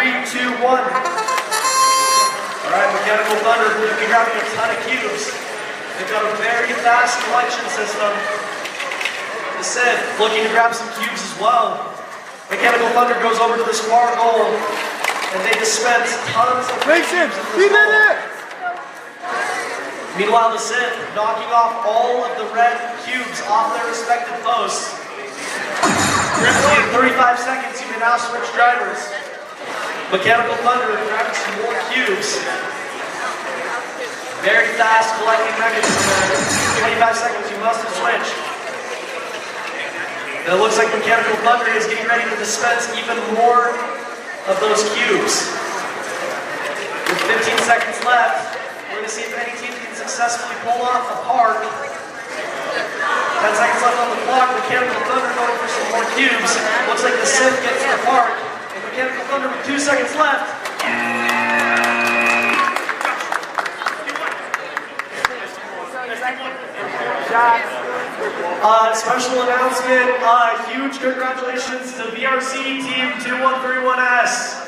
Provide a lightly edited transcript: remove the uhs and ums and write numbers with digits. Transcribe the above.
2, 1. Alright, Mechanical Thunder, you'll be grabbing a ton of cubes. They've got a very fast collection system. The Sith looking to grab some cubes as well. Mechanical Thunder goes over to this far goal, and they dispense tons of cubes. Meanwhile, the Sith knocking off all of the red cubes off their respective posts. Currently in 35 seconds, you may now switch drivers. Mechanical Thunder grabbing some more cubes. Very fast collecting mechanism there. 25 seconds, you must have switched. And it looks like Mechanical Thunder is getting ready to dispense even more of those cubes. With 15 seconds left, we're going to see if any team can successfully pull off a park. 10 seconds left on the clock. Mechanical Thunder going for some more cubes. Looks like the Sith gets the park. And Mechanical Thunder with 2 seconds left. Special announcement, huge congratulations to VRC Team 2131S.